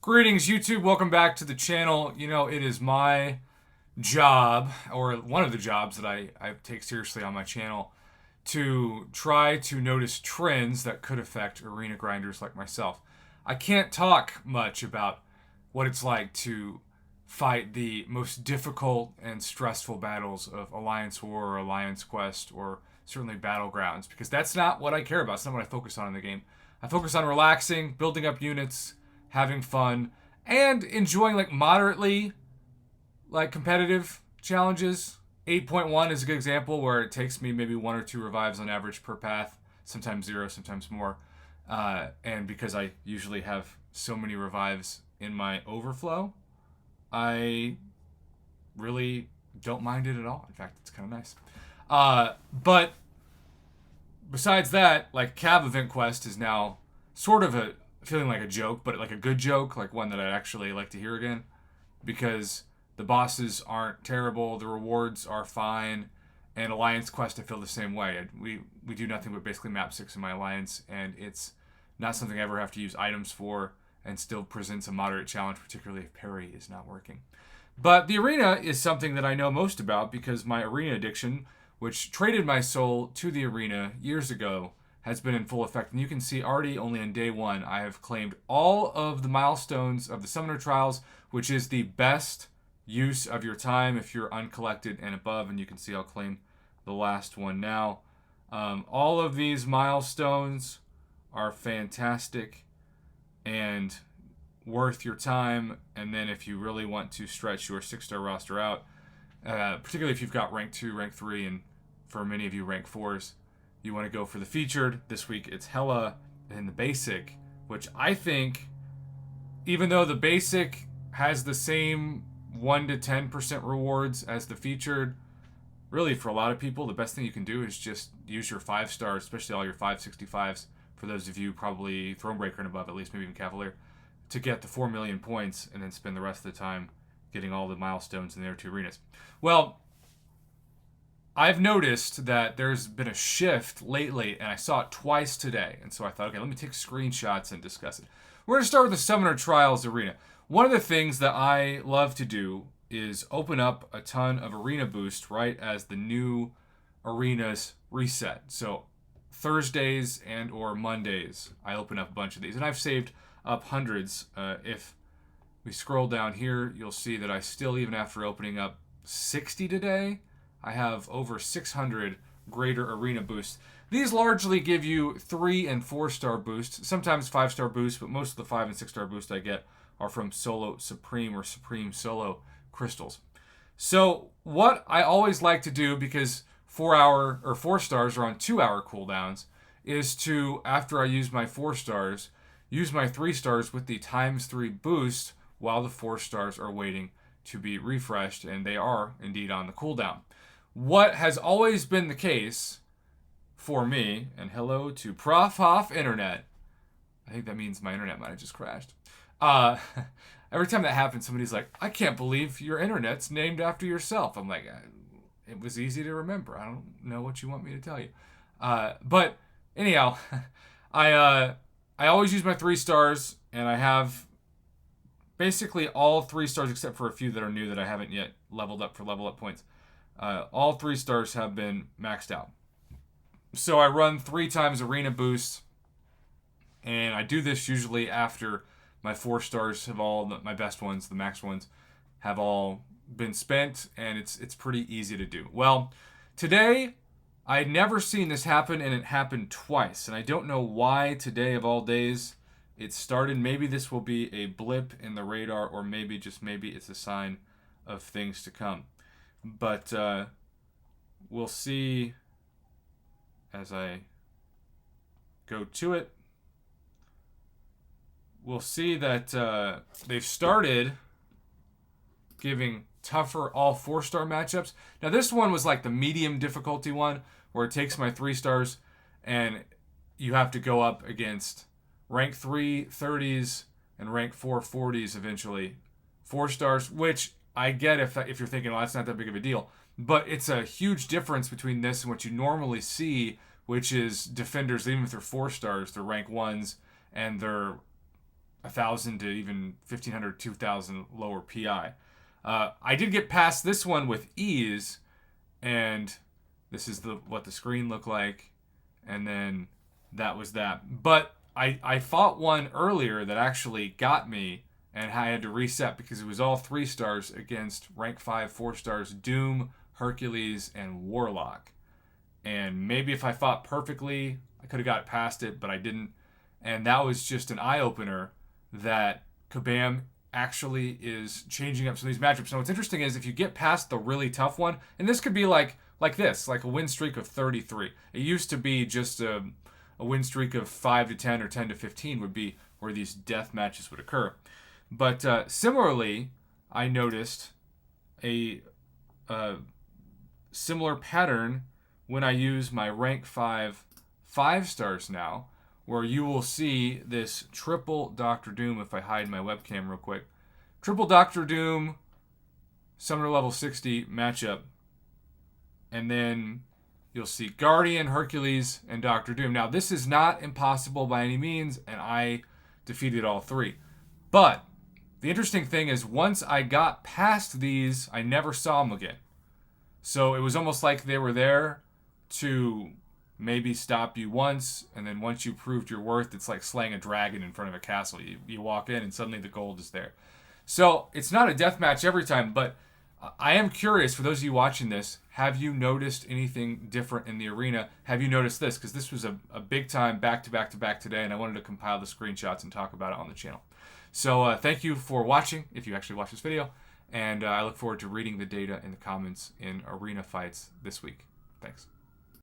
Greetings, YouTube. Welcome back to the channel. You know, it is my job, or one of the jobs that I take seriously on my channel, to try to notice trends that could affect arena grinders like myself. I can't talk much about what it's like to fight the most difficult and stressful battles of Alliance War or Alliance Quest or certainly Battlegrounds, because that's not what I care about. It's not what I focus on in the game. I focus on relaxing, building up units, having fun, and enjoying moderately competitive challenges. 8.1 is a good example where it takes me maybe one or two revives on average per path, sometimes zero, sometimes more. And because I usually have so many revives in my overflow, I really don't mind it at all. In fact, it's kind of nice. But besides that, Cav Event Quest is now sort of feeling like a joke, but like a good joke, like one that I'd actually like to hear again, because the bosses aren't terrible, the rewards are fine, and Alliance Quest I feel the same way. We do nothing but basically map 6 in my Alliance, and it's not something I ever have to use items for, and still presents a moderate challenge, particularly if parry is not working. But the arena is something that I know most about because my arena addiction, which traded my soul to the arena years ago, has been in full effect. And you can see already only on day 1, I have claimed all of the milestones of the Summoner Trials, which is the best use of your time if you're uncollected and above. And you can see I'll claim the last one now. All of these milestones are fantastic and worth your time. And then if you really want to stretch your 6-star roster out, particularly if you've got rank 2, rank 3, and for many of you rank 4s, you want to go for the featured. This week it's Hela and the basic, which I think, even though the basic has the same 1 to 10% rewards as the featured, really for a lot of people the best thing you can do is just use your 5 stars, especially all your 565s, for those of you probably Thronebreaker and above, at least maybe even Cavalier, to get the 4 million points and then spend the rest of the time getting all the milestones in their 2 arenas. Well, I've noticed that there's been a shift lately, and I saw it twice today. And so I thought, okay, let me take screenshots and discuss it. We're going to start with the Summoner Trials Arena. One of the things that I love to do is open up a ton of arena boost right as the new arenas reset. So Thursdays and or Mondays, I open up a bunch of these. And I've saved up hundreds. If we scroll down here, you'll see that I still, even after opening up 60 today, I have over 600 greater arena boosts. These largely give you 3 and 4-star boosts, sometimes 5-star boosts, but most of the 5 and 6-star boosts I get are from Solo Supreme or Supreme Solo crystals. So what I always like to do, because 4-hour or 4 stars are on 2-hour cooldowns, is to, after I use my 4 stars, use my 3 stars with the ×3 boost while the 4 stars are waiting to be refreshed, and they are indeed on the cooldown. What has always been the case for me, and hello to Prof, Hoff, Internet. I think that means my internet might have just crashed. Every time that happens, somebody's like, I can't believe your internet's named after yourself. I'm like, it was easy to remember. I don't know what you want me to tell you. But anyhow, I always use my 3 stars, and I have basically all 3 stars except for a few that are new that I haven't yet leveled up for level up points. All 3 stars have been maxed out. So I run 3 times arena boosts, and I do this usually after my 4 stars have all, my best ones, the max ones, have all been spent, and it's pretty easy to do. Well, today, I had never seen this happen, and it happened twice, and I don't know why today of all days it started. Maybe this will be a blip in the radar, or maybe, just maybe, it's a sign of things to come. But we'll see as I go to it. We'll see that they've started giving tougher all 4-star matchups. Now this one was like the medium difficulty one, where it takes my 3 stars and you have to go up against rank 3 30s and rank 4 40s eventually. 4 stars, which I get if you're thinking, well, that's not that big of a deal. But it's a huge difference between this and what you normally see, which is defenders, even if they're 4 stars, they're rank 1s, and they're 1,000 to even 1,500, 2,000 lower PI. I did get past this one with ease, and this is what the screen looked like, and then that was that. But I fought one earlier that actually got me, and I had to reset because it was all 3 stars against rank 5, 4 stars, Doom, Hercules, and Warlock. And maybe if I fought perfectly, I could have got past it, but I didn't. And that was just an eye-opener that Kabam actually is changing up some of these matchups. Now, what's interesting is if you get past the really tough one, and this could be like this, like a win streak of 33. It used to be just a win streak of 5 to 10 or 10 to 15 would be where these death matches would occur. But similarly, I noticed a similar pattern when I use my rank 5 stars now, where you will see this triple Dr. Doom, if I hide my webcam real quick. Triple Dr. Doom, Summoner level 60 matchup. And then you'll see Guardian, Hercules, and Dr. Doom. Now, this is not impossible by any means, and I defeated all 3. But the interesting thing is once I got past these, I never saw them again. So it was almost like they were there to maybe stop you once, and then once you proved your worth, it's like slaying a dragon in front of a castle. You walk in and suddenly the gold is there. So it's not a death match every time, but I am curious, for those of you watching this, have you noticed anything different in the arena? Have you noticed this? Because this was a big time back-to-back today, and I wanted to compile the screenshots and talk about it on the channel. So thank you for watching, if you actually watched this video, and I look forward to reading the data in the comments in arena fights this week. Thanks.